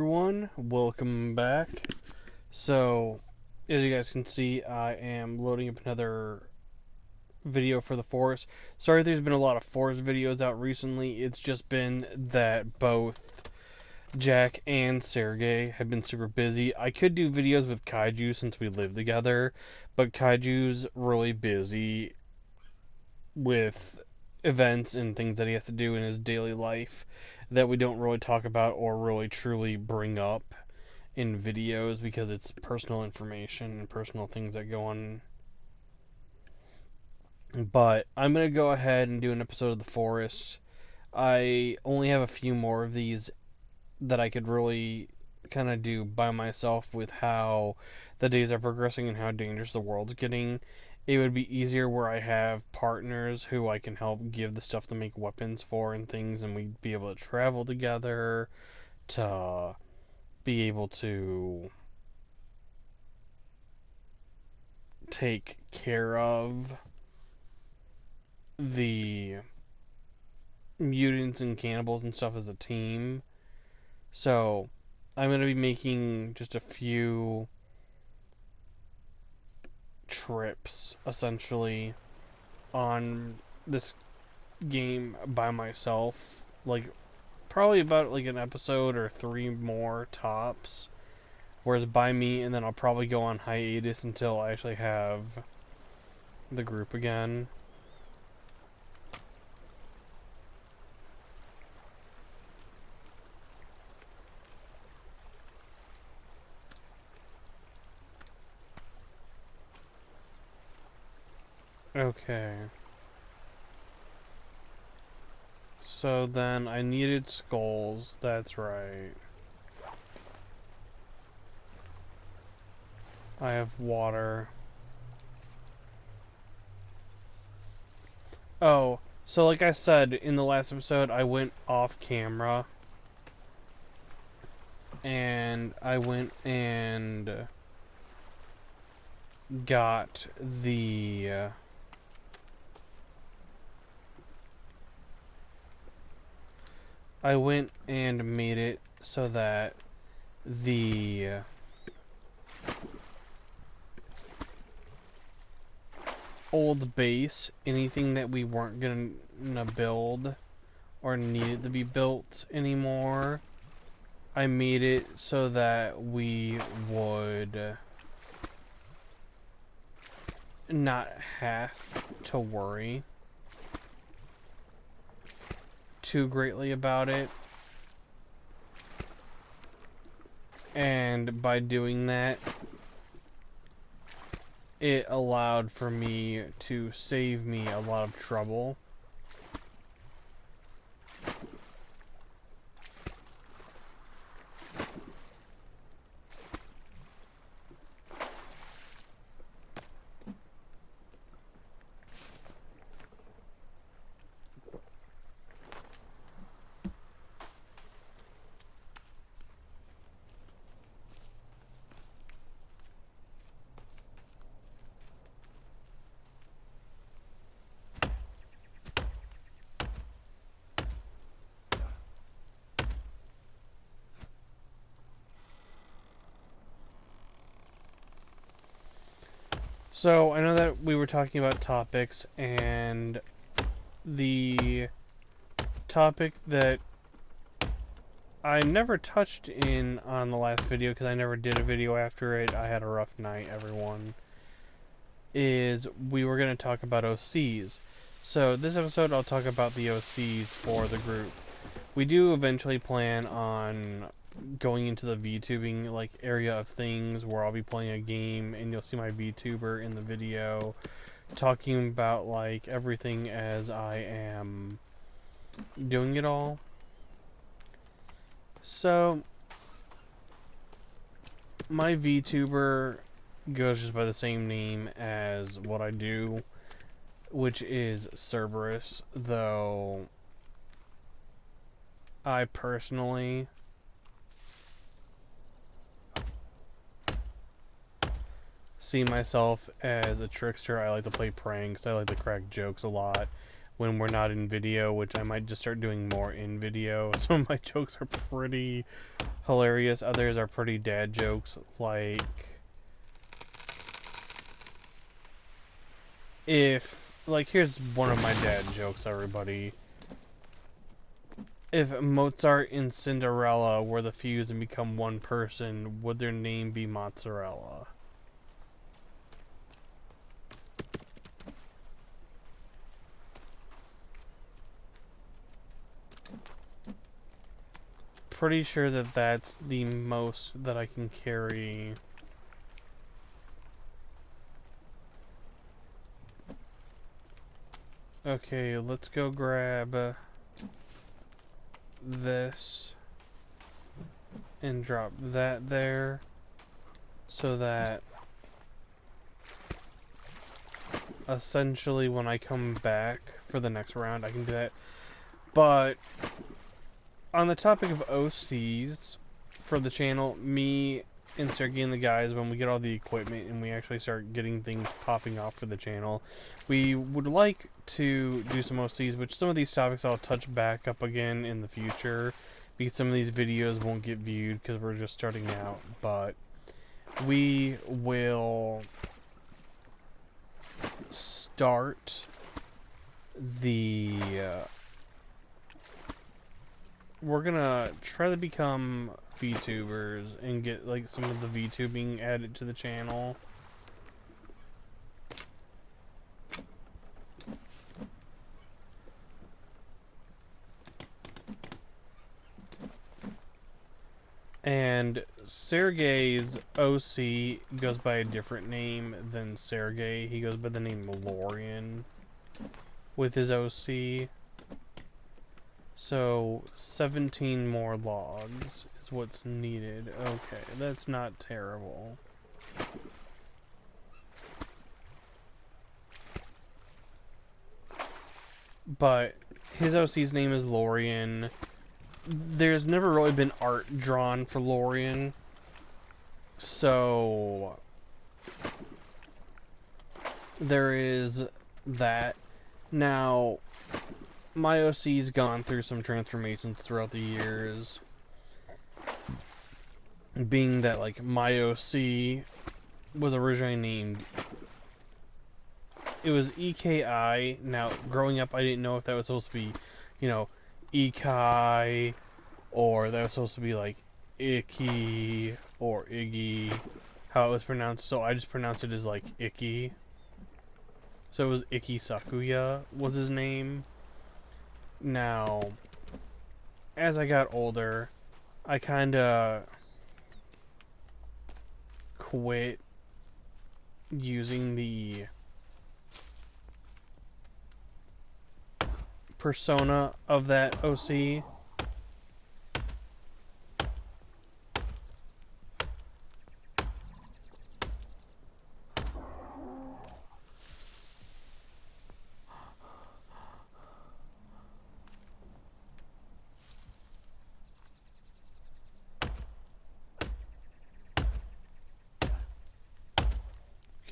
Everyone, welcome back. So, as you guys can see, I am loading up another video for the forest. Sorry there's been a lot of forest videos out recently. It's just been that both Jack and Sergey have been super busy. I could do videos with Kaiju since we live together, but Kaiju's really busy with events and things that he has to do in his daily life that we don't really talk about or really truly bring up in videos because it's personal information and personal things that go on. But I'm going to go ahead and do an episode of The Forest. I only have a few more of these that I could really kind of do by myself with how the days are progressing and how dangerous the world's getting. It would be easier where I have partners who I can help give the stuff to make weapons for and things, and we'd be able to travel together to be able to take care of the mutants and cannibals and stuff as a team. So I'm going to be making just a few trips essentially on this game by myself. Like probably about like an episode or three more tops. Whereas by me, and then I'll probably go on hiatus until I actually have the group again. Okay. So then I needed skulls, that's right. I have water. Oh, so like I said in the last episode, I went off camera. And I went and got the... I went and made it so that the old base, anything that we weren't gonna build or needed to be built anymore, I made it so that we would not have to worry too greatly about it. And by doing that, it allowed for me to save me a lot of trouble. So, I know that we were talking about topics, and the topic that I never touched in on the last video, because I never did a video after it, I had a rough night, everyone, is we were going to talk about OCs. So, this episode I'll talk about the OCs for the group. We do eventually plan on going into the VTubing like area of things where I'll be playing a game and you'll see my VTuber in the video talking about like everything as I am doing it all. So my VTuber goes just by the same name as what I do, which is Cerberus, though I personally see myself as a trickster. I like to play pranks. I like to crack jokes a lot. when we're not in video, which I might just start doing more in video. Some of my jokes are pretty hilarious, others are pretty dad jokes, like here's one of my dad jokes, everybody. If Mozart and Cinderella were the fuse and become one person, would their name be Mozzarella? Pretty sure that that's the most that I can carry. Okay, let's go grab this and drop that there so that essentially when I come back for the next round I can do that. But on the topic of OCs for the channel, me and Sergey and the guys, when we get all the equipment and we actually start getting things popping off for the channel, we would like to do some OCs, which some of these topics I'll touch back up again in the future, because some of these videos won't get viewed because we're just starting out, but we will start the we're gonna try to become VTubers and get like some of the VTubing added to the channel. And Sergey's OC goes by a different name than Sergey. He goes by the name Lorian with his OC. So 17 more logs is what's needed. Okay, that's not terrible. But his OC's name is Lorian. There's never really been art drawn for Lorian, so there is that. Now, my OC's gone through some transformations throughout the years, being that like my OC was originally named, it was EKI. Now, growing up I didn't know if that was supposed to be, you know, Ekai, or that was supposed to be like Icky or Iggy, how it was pronounced, so I just pronounced it as like Icky. So it was Iki Sakuya was his name. Now, as I got older, I kinda quit using the persona of that OC.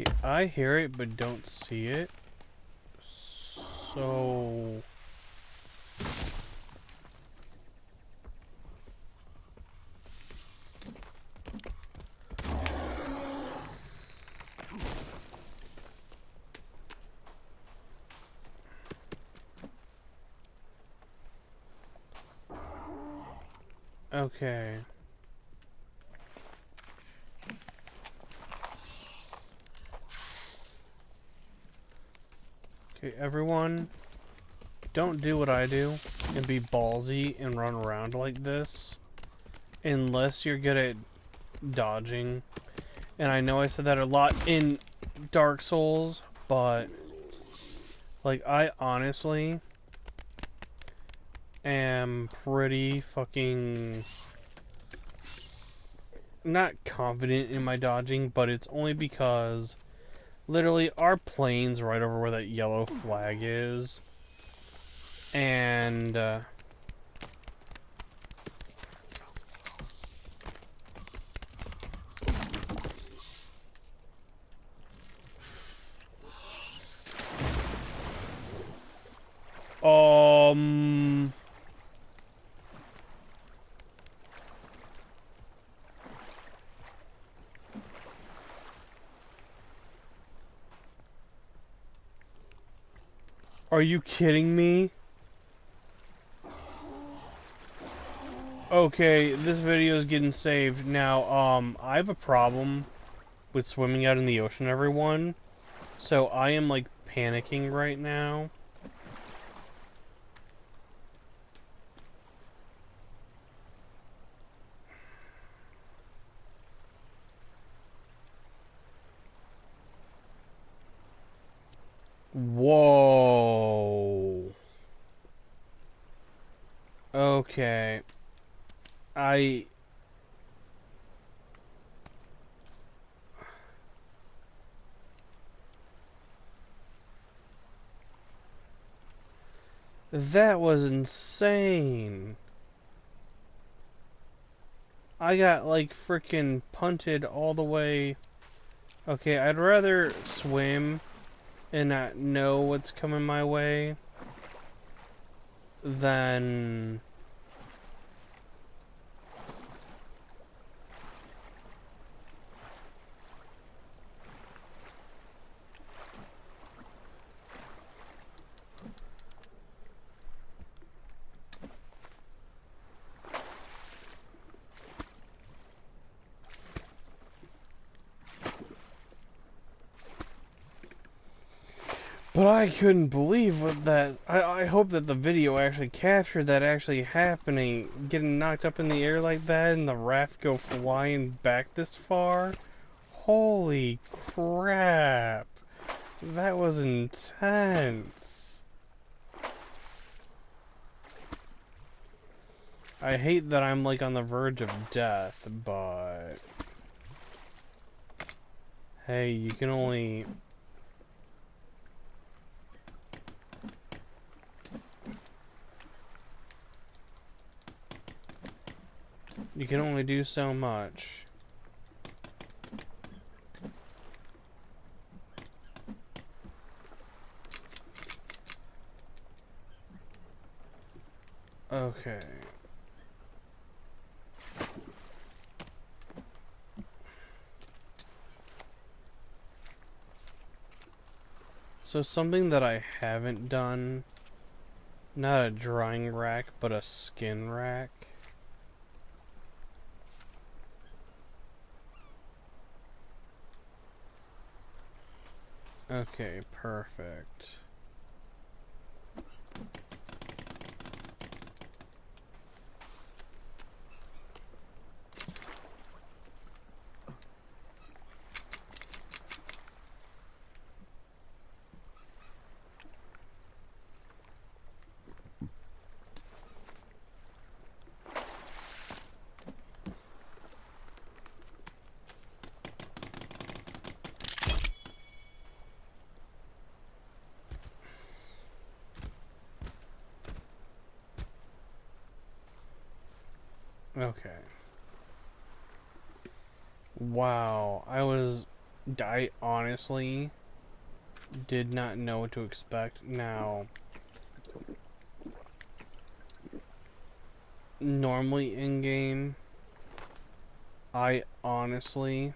Okay, I hear it but don't see it. So okay. Okay, everyone, don't do what I do and be ballsy and run around like this unless you're good at dodging. And I know I said that a lot in Dark Souls, but like I honestly am pretty fucking not confident in my dodging, but it's only because literally our plane's right over where that yellow flag is, and Are you kidding me? Okay, this video is getting saved. Now, I have a problem with swimming out in the ocean, everyone. So I am, like, panicking right now. Whoa. Okay. That was insane. I got, like, freaking punted all the way. Okay, I'd rather swim and not know what's coming my way than... But I couldn't believe what that... I hope that the video actually captured that actually happening. Getting knocked up in the air like that and the raft go flying back this far. Holy crap. That was intense. I hate that I'm like on the verge of death, but... Hey, you can only... You can only do so much. Okay. So something that I haven't done, not a drying rack, but a skin rack. Okay, perfect. Okay. Wow, I honestly did not know what to expect. Now, normally in-game, I honestly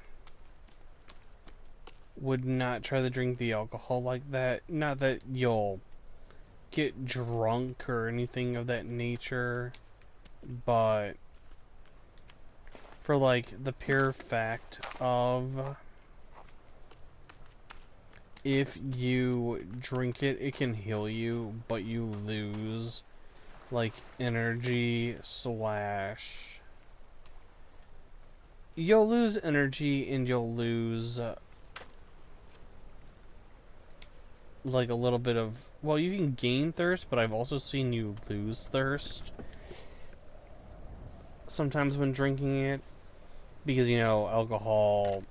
would not try to drink the alcohol like that. Not that you'll get drunk or anything of that nature, but for like the pure fact of if you drink it, it can heal you, but you lose like energy slash you'll lose energy and you'll lose like a little bit of, well, you can gain thirst, but I've also seen you lose thirst sometimes when drinking it because, you know, alcohol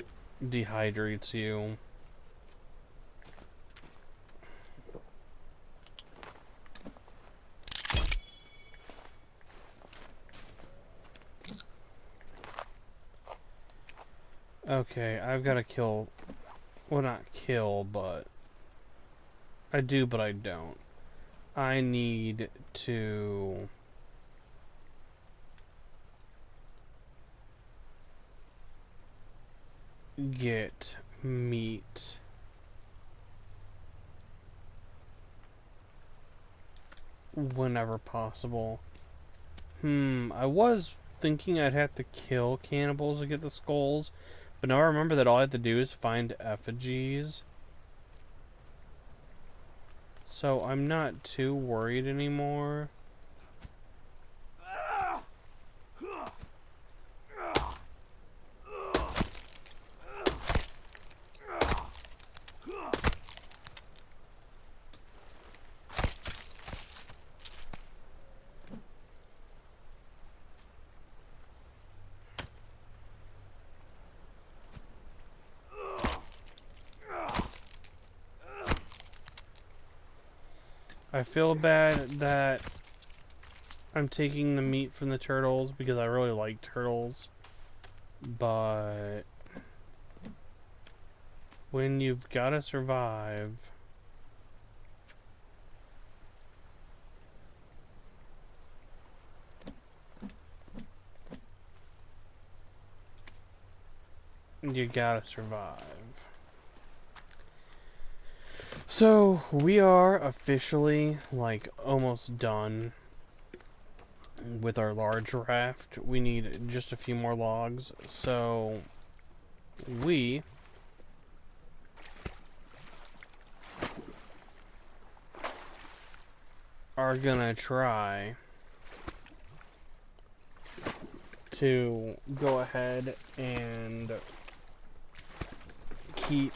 dehydrates you. Okay, I've got to kill, well, not kill, but I do, but I don't. I need to get meat. whenever possible. I was thinking I'd have to kill cannibals to get the skulls, but now I remember that all I have to do is find effigies. So I'm not too worried anymore. I feel bad that I'm taking the meat from the turtles because I really like turtles, but when you've got to survive, you gotta survive. So we are officially like almost done with our large raft. We need just a few more logs, so we are gonna try to go ahead and keep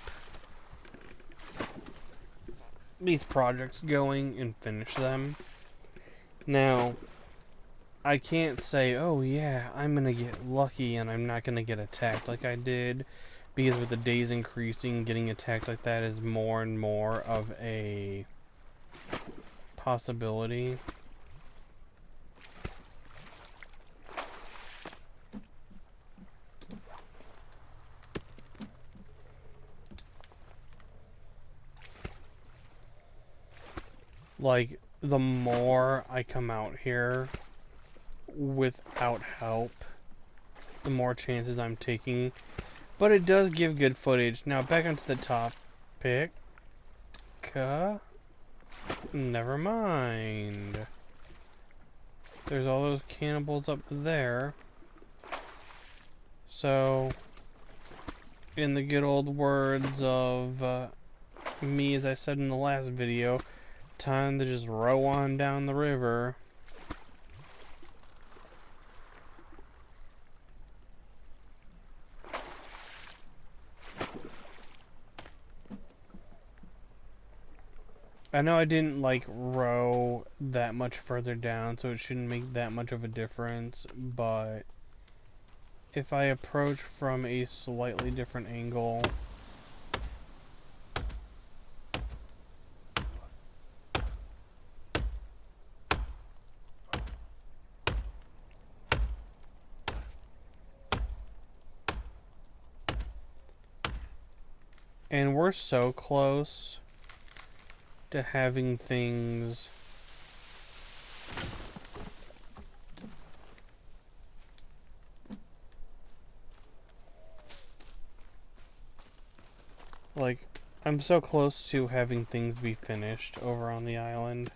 these projects going and finish them. Now, I can't say, oh yeah, I'm gonna get lucky and I'm not gonna get attacked like I did, because with the days increasing, getting attacked like that is more and more of a possibility. Like, the more I come out here without help, the more chances I'm taking. But it does give good footage. Now, back onto the topic. Never mind. There's all those cannibals up there. So, in the good old words of me, as I said in the last video, time to just row on down the river. I know I didn't like row that much further down, so it shouldn't make that much of a difference, but if I approach from a slightly different angle, and we're so close to having things like, I'm so close to having things be finished over on the island.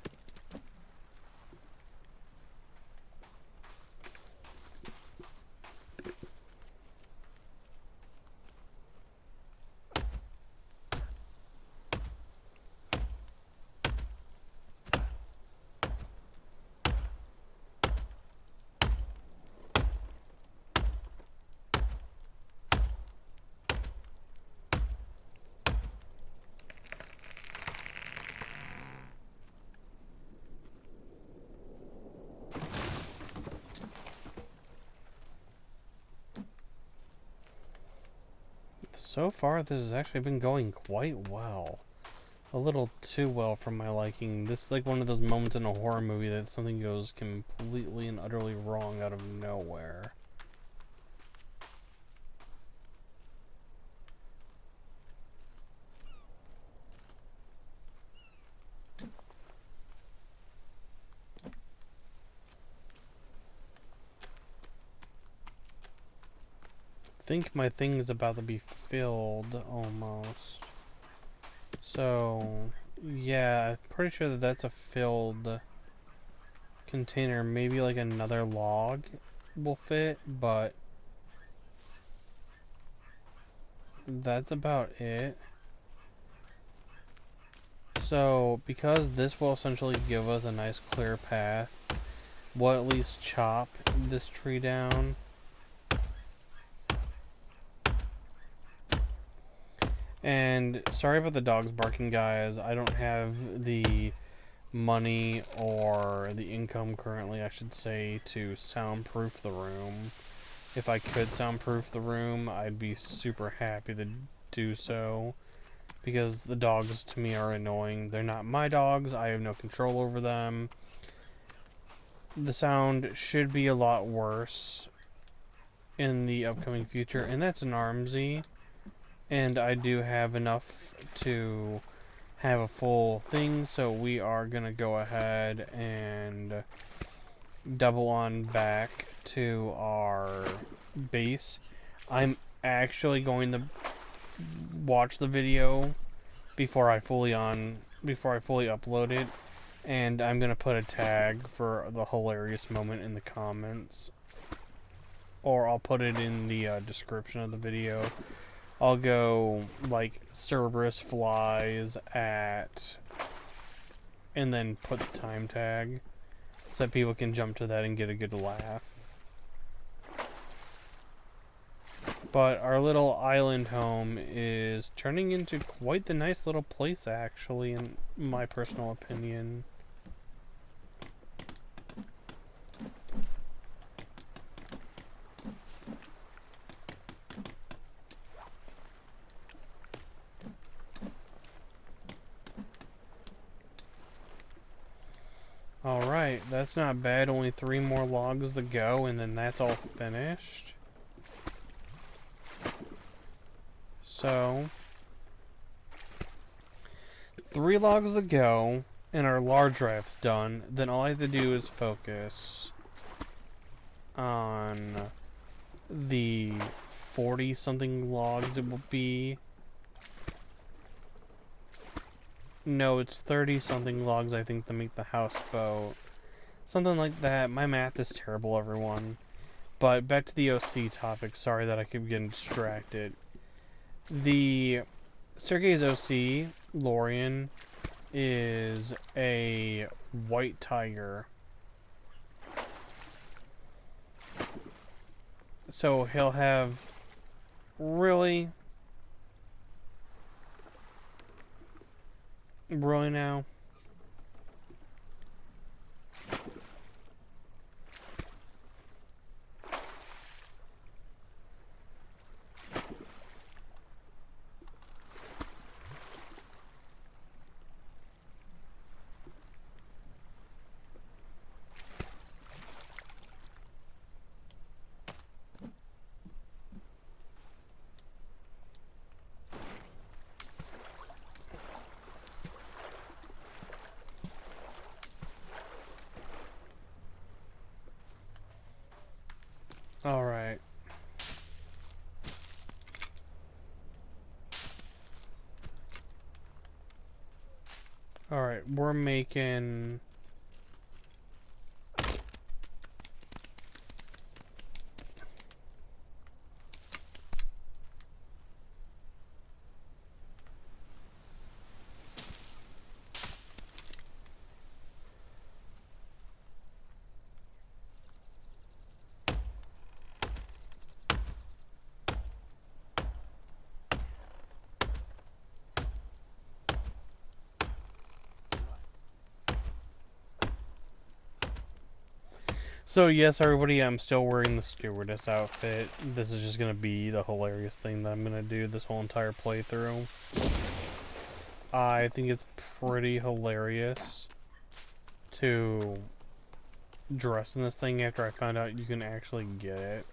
So far, this has actually been going quite well. A little too well for my liking. This is like one of those moments in a horror movie that something goes completely and utterly wrong out of nowhere. I think my thing is about to be filled, almost. So, yeah, I'm pretty sure that that's a filled container, maybe like another log will fit, but that's about it. So, because this will essentially give us a nice clear path, we'll at least chop this tree down. And sorry about the dogs barking, guys. I don't have the money or the income currently, I should say, to soundproof the room. If I could soundproof the room, I'd be super happy to do so, because the dogs to me are annoying. They're not my dogs, I have no control over them. The sound should be a lot worse in the upcoming future, and that's an Armsy, and I do have enough to have a full thing, so we are gonna go ahead and double on back to our base. I'm actually going to watch the video before I fully upload it, and I'm gonna put a tag for the hilarious moment in the comments, or I'll put it in the description of the video. I'll go like Cerberus flies at, and then put the time tag so that people can jump to that and get a good laugh. But our little island home is turning into quite the nice little place, actually, in my personal opinion. Alright, that's not bad. Only 3 more logs to go, and then that's all finished. So, 3 logs to go, and our large raft's done. Then all I have to do is focus on the 40-something logs it will be. No, it's 30-something logs, I think, to make the houseboat. Something like that. My math is terrible, everyone. But back to the OC topic. Sorry that I keep getting distracted. The Sergei's OC, Lorian, is a white tiger. So he'll have... Really? Really now? Alright. Alright, we're making... So yes, everybody, I'm still wearing the stewardess outfit. This is just gonna be the hilarious thing that I'm gonna do this whole entire playthrough. I think it's pretty hilarious to dress in this thing after I found out you can actually get it.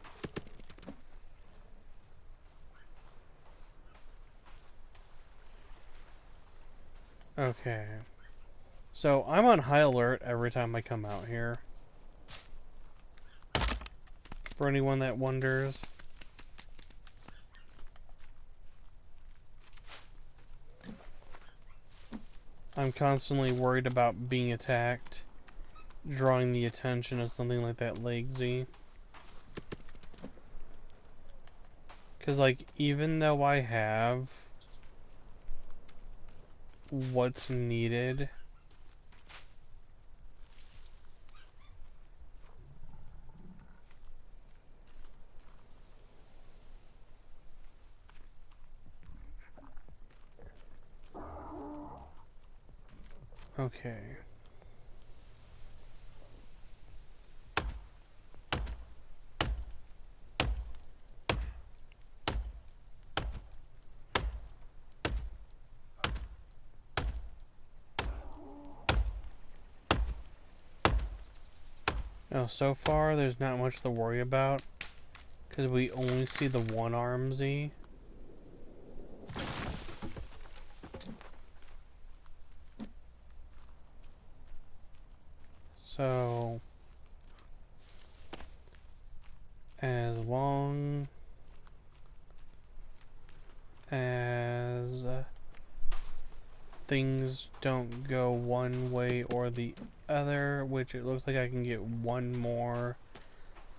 Okay. So I'm on high alert every time I come out here. For anyone that wonders. I'm constantly worried about being attacked drawing the attention of something like that lazy. Because, like, even though I have what's needed, okay. Now, so far, there's not much to worry about, because we only see the one arm Z. So, as long as things don't go one way or the other, which it looks like I can get one more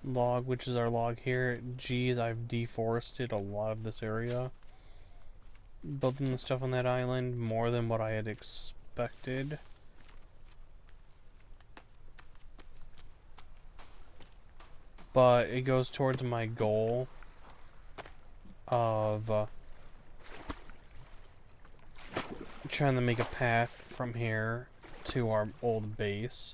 log, which is our log here. Geez, I've deforested a lot of this area, building the stuff on that island more than what I had expected. But it goes towards my goal of trying to make a path from here to our old base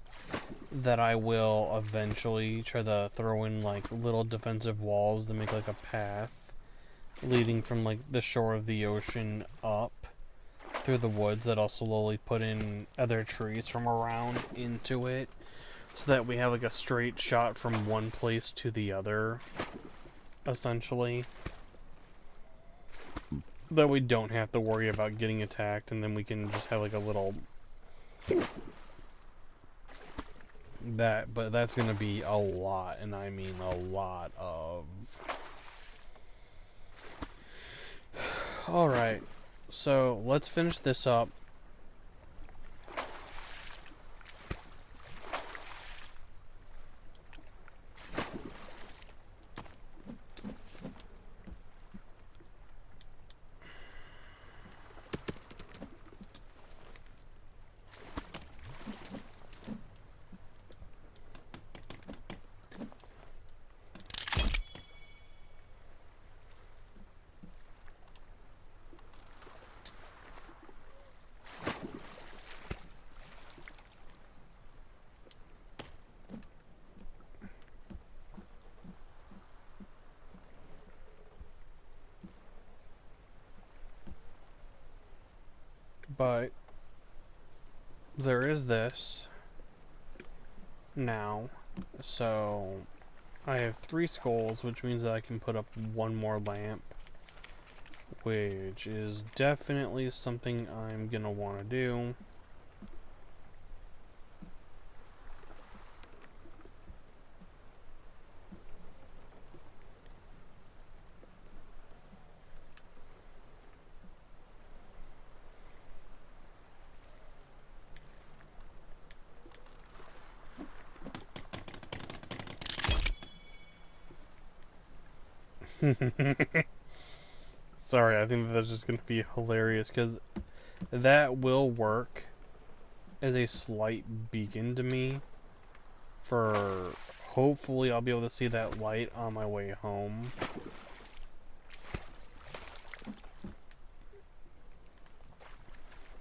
that I will eventually try to throw in like little defensive walls to make like a path leading from like the shore of the ocean up through the woods that I'll slowly put in other trees from around into it so that we have like a straight shot from one place to the other, essentially. That we don't have to worry about getting attacked, and then we can just have like a little but that's gonna be a lot, and I mean a lot of. Alright, so let's finish this up. But there is this now, so I have 3 skulls, which means that I can put up one more lamp, which is definitely something I'm gonna want to do. Sorry, I think that's just going to be hilarious, because that will work as a slight beacon to me for hopefully I'll be able to see that light on my way home.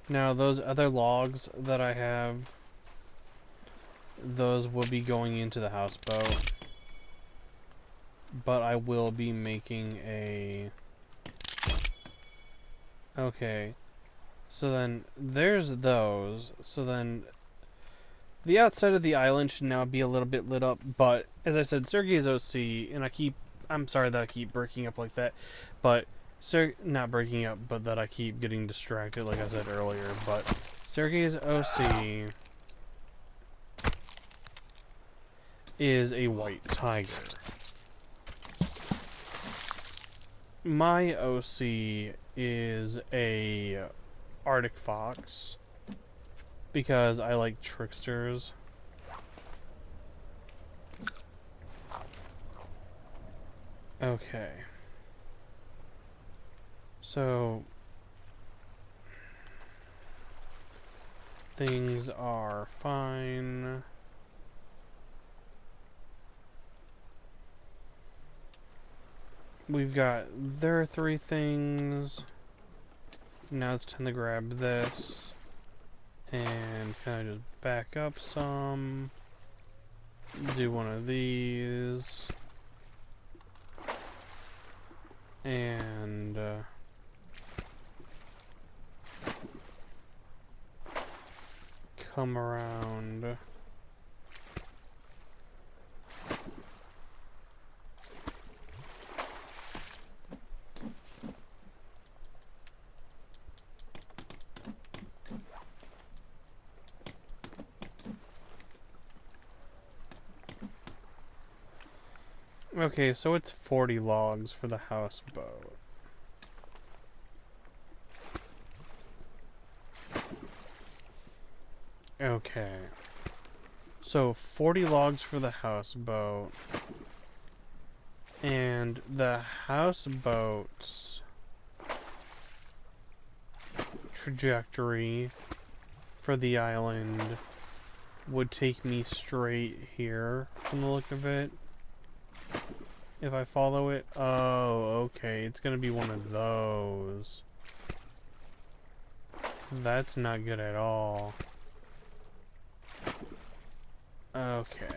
Now, those other logs that I have, those will be going into the houseboat. But I will be making a... Okay. So then, there's those. So then, the outside of the island should now be a little bit lit up. But, as I said, Sergey's OC, and I'm sorry that I keep breaking up like that. But, not breaking up, but that I keep getting distracted, like I said earlier. But, Sergey's OC is a white tiger. My OC is a Arctic fox because I like tricksters. Okay. So things are fine. We've got their 3 things. Now it's time to grab this and kind of just back up some. Do one of these. And come around. Okay, so it's 40 logs for the houseboat. Okay. So 40 logs for the houseboat. And the houseboat's trajectory for the island would take me straight here from the look of it. If I follow it, oh, okay, it's gonna be one of those. That's not good at all. Okay.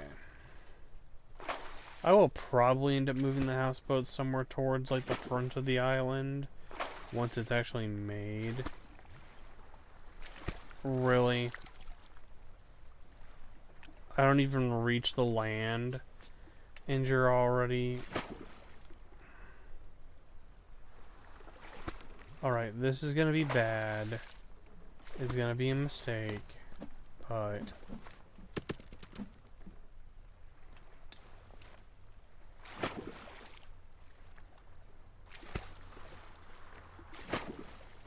I will probably end up moving the houseboat somewhere towards, like, the front of the island once it's actually made. Really? I don't even reach the land, and you're already... Alright, this is gonna be bad. It's gonna be a mistake, but...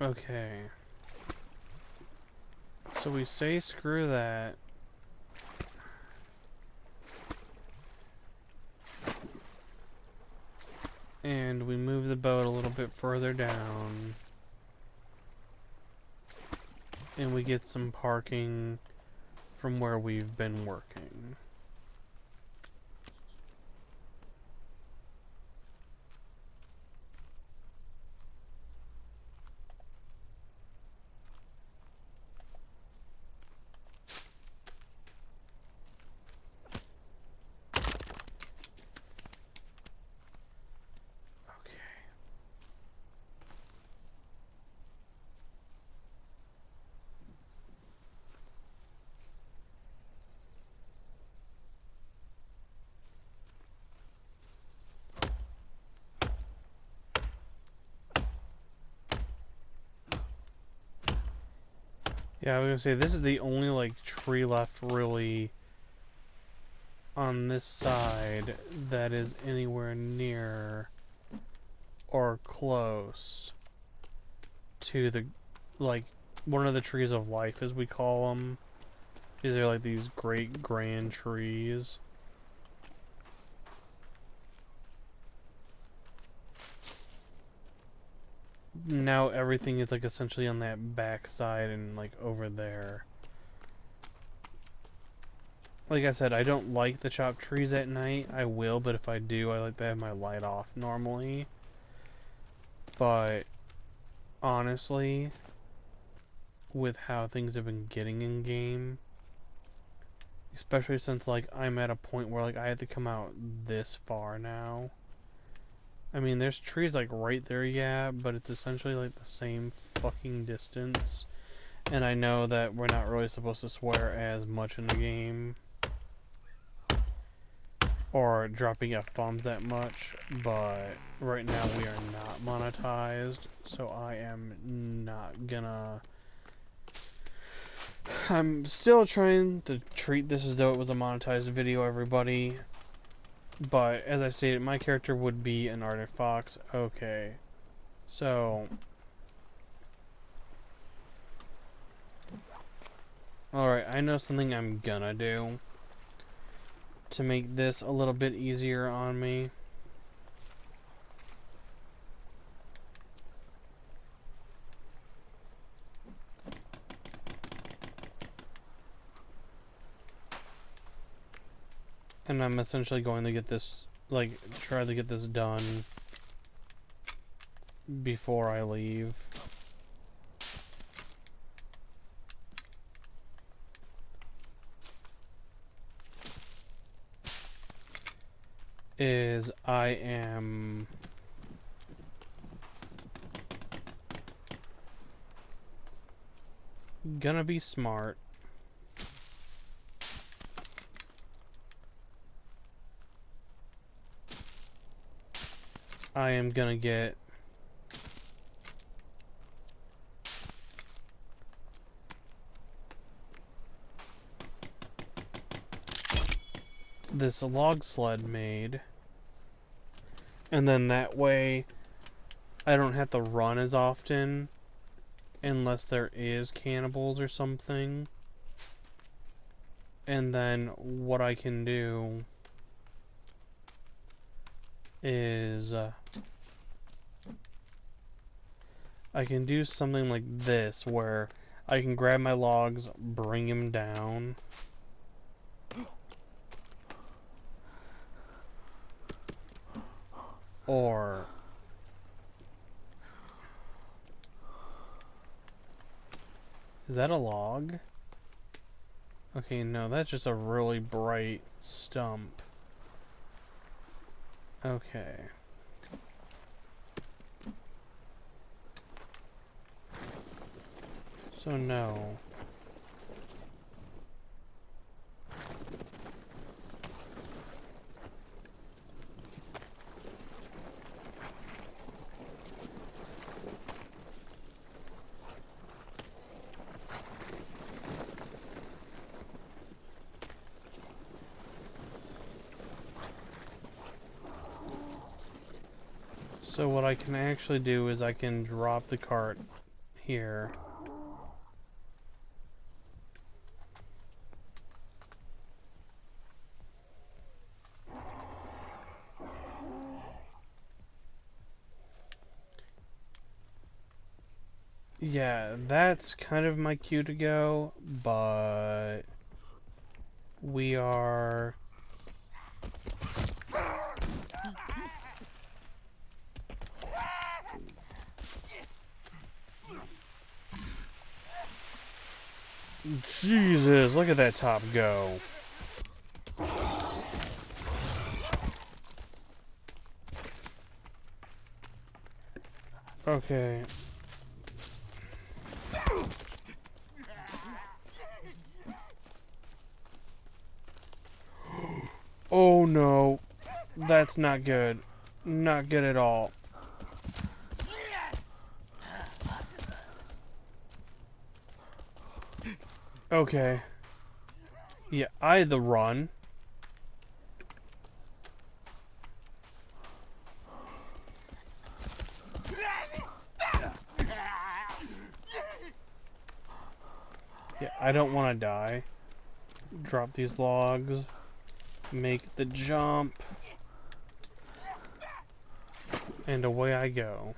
Okay. So we say screw that. And we move the boat a little bit further down. And we get some parking from where we've been working. Yeah, I was gonna say, this is the only, like, tree left, really, on this side that is anywhere near or close to the, like, one of the trees of life, as we call them. These are, like, these great grand trees. Now everything is, like, essentially on that back side and, like, over there. Like I said, I don't like to chop trees at night. I will, but if I do, I like to have my light off normally. But honestly, with how things have been getting in game, especially since, like, I'm at a point where, like, I have to come out this far now. I mean, there's trees, like, right there, yeah, but it's essentially, like, the same fucking distance. And I know that we're not really supposed to swear as much in the game, or dropping F-bombs that much, but right now we are not monetized, so I am not gonna... I'm still trying to treat this as though it was a monetized video, everybody. But, as I stated, my character would be an Arctic Fox. Okay. So... Alright, I know something I'm gonna do to make this a little bit easier on me. And I'm essentially going to get this, like, try to get this done before I leave. Is I am gonna be smart. I am gonna get this log sled made, and then that way I don't have to run as often unless there is cannibals or something. And then what I can do is I can do something like this where I can grab my logs, bring him down, or is that a log? Okay, no, that's just a really bright stump. Okay. So no. So what I can actually do is I can drop the cart here. Yeah, that's kind of my cue to go, but we are... Jesus, look at that top go. Okay. Oh no. That's not good. Not good at all. Okay. Yeah, I had the run. Yeah, I don't want to die. Drop these logs. Make the jump. And away I go.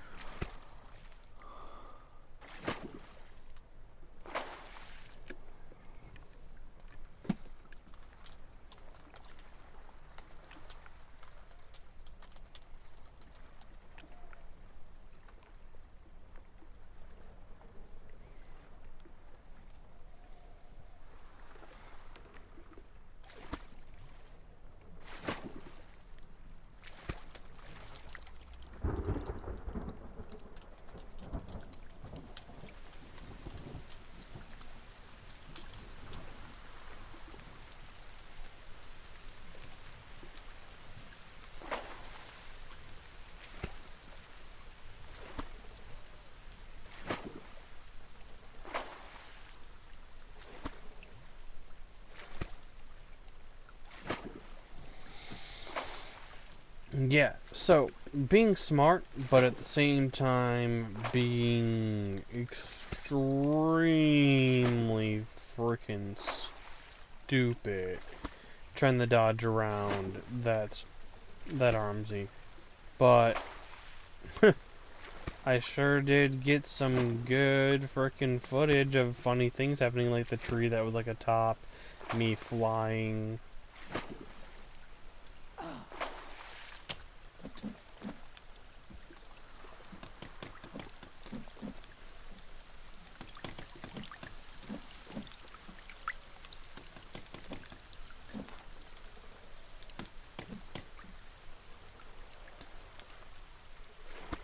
Yeah, so being smart, but at the same time being extremely freaking stupid. Trying to dodge around that armsy. But I sure did get some good freaking footage of funny things happening, like the tree that was like atop me flying.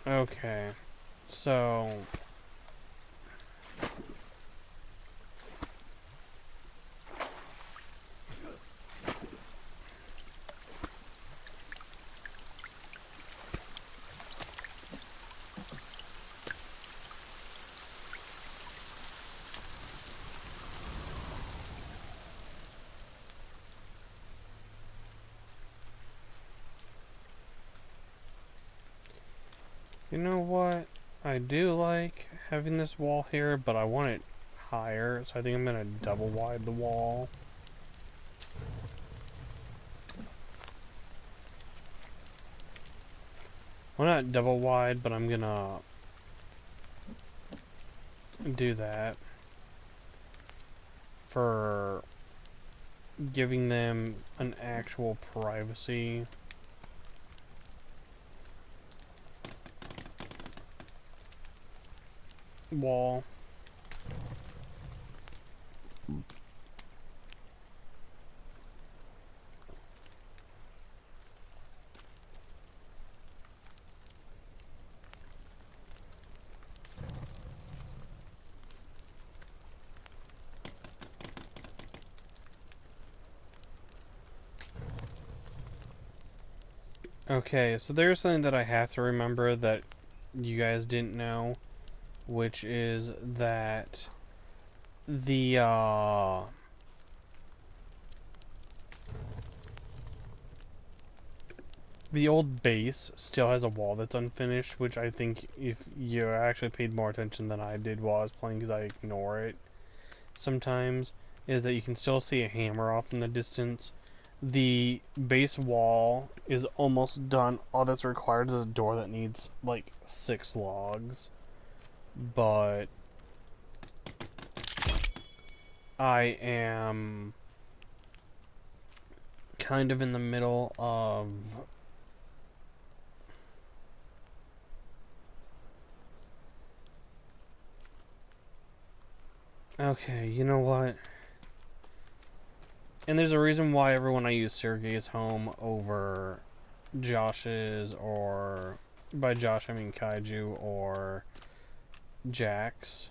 Okay, so you know what? I do like having this wall here, but I want it higher, so I think I'm gonna double wide the wall. Well, not double wide, but I'm gonna do that for giving them an actual privacy. Wall. Okay, so there's something that I have to remember that you guys didn't know, which is that the old base still has a wall that's unfinished, which I think if you actually paid more attention than I did while I was playing, because I ignore it sometimes, is that you can still see a hammer off in the distance. The base wall is almost done. All that's required is a door that needs like 6 logs. But I am kind of in the middle of okay, you know what? And there's a reason why everyone I use Sergey's home over Josh's, or by Josh I mean Kaiju, or Jack's.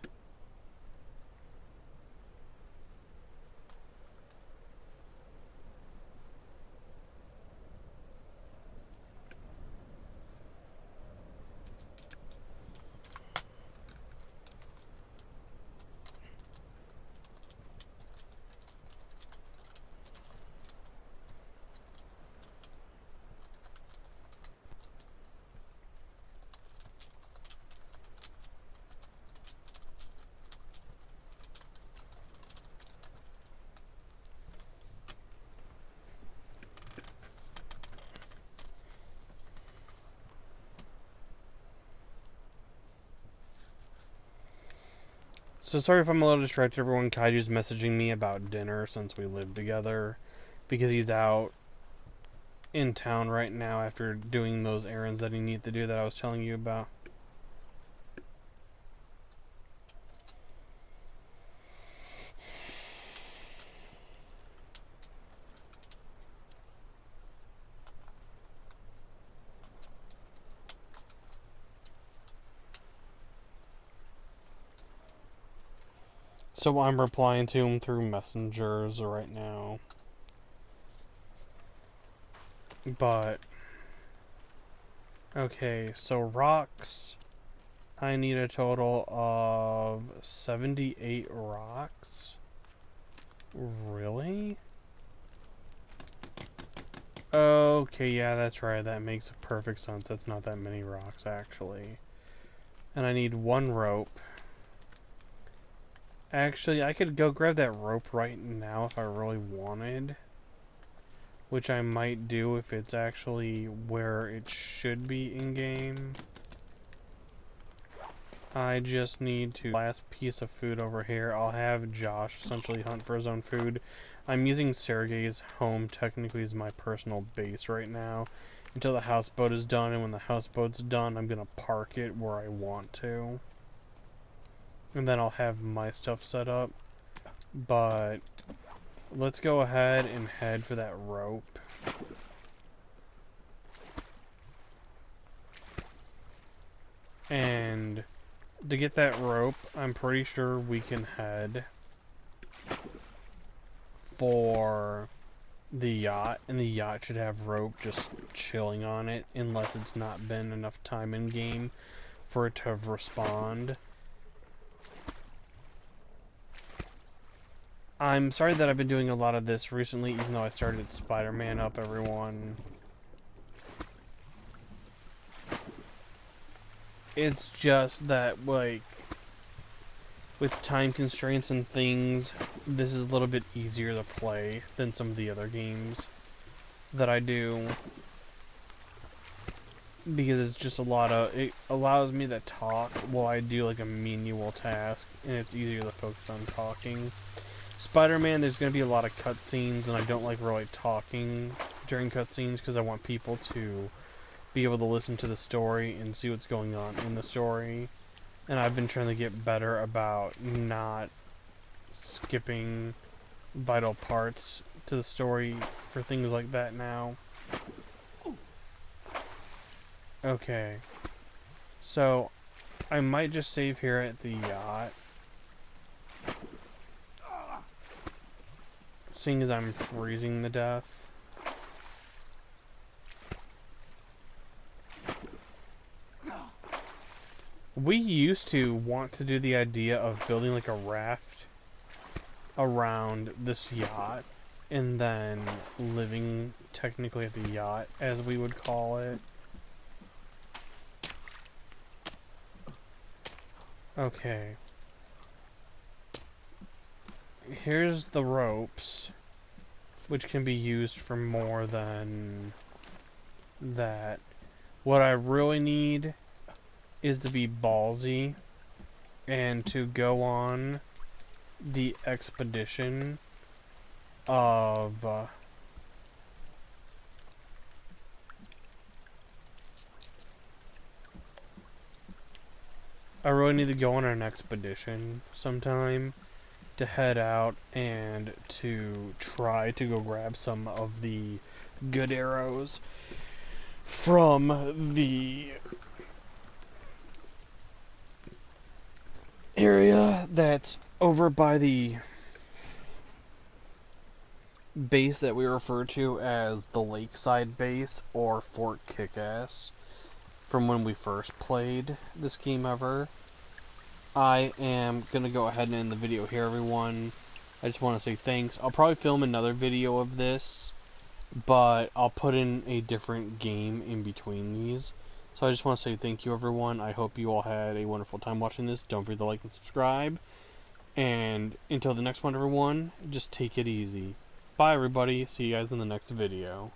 So sorry if I'm a little distracted, everyone. Kaiju's messaging me about dinner since we live together, because he's out in town right now after doing those errands that he needs to do that I was telling you about. So I'm replying to him through messengers right now. But okay, so rocks, I need a total of 78 rocks. Really? Okay, yeah, that's right. That makes perfect sense. That's not that many rocks, actually. And I need 1 rope. Actually, I could go grab that rope right now if I really wanted. Which I might do if it's actually where it should be in-game. I just need to last piece of food over here. I'll have Josh essentially hunt for his own food. I'm using Sergey's home technically as my personal base right now until the houseboat is done, and when the houseboat's done, I'm gonna park it where I want to. And then I'll have my stuff set up. But let's go ahead and head for that rope. And to get that rope, I'm pretty sure we can head for the yacht, and the yacht should have rope just chilling on it, unless it's not been enough time in game for it to respond. I'm sorry that I've been doing a lot of this recently, even though I started Spider-Man up, everyone. It's just that, like, with time constraints and things, this is a little bit easier to play than some of the other games that I do. Because it's just it allows me to talk while I do like a menial task, and it's easier to focus on talking. Spider-Man, there's going to be a lot of cutscenes, and I don't like really talking during cutscenes because I want people to be able to listen to the story and see what's going on in the story. And I've been trying to get better about not skipping vital parts to the story for things like that now. Okay. So, I might just save here at the yacht. Seeing as I'm freezing to death. We used to want to do the idea of building like a raft around this yacht, and then living technically at the yacht, as we would call it. Okay. Here's the ropes, which can be used for more than that. What I really need is to be ballsy and to go on the expedition of I really need to go on an expedition sometime to head out and to try to go grab some of the good arrows from the area that's over by the base that we refer to as the Lakeside Base or Fort Kickass from when we first played this game ever. I am gonna go ahead and end the video here, everyone. I just want to say thanks. I'll probably film another video of this, but I'll put in a different game in between these. So I just want to say thank you, everyone. I hope you all had a wonderful time watching this. Don't forget to like and subscribe. And until the next one, everyone, just take it easy. Bye, everybody. See you guys in the next video.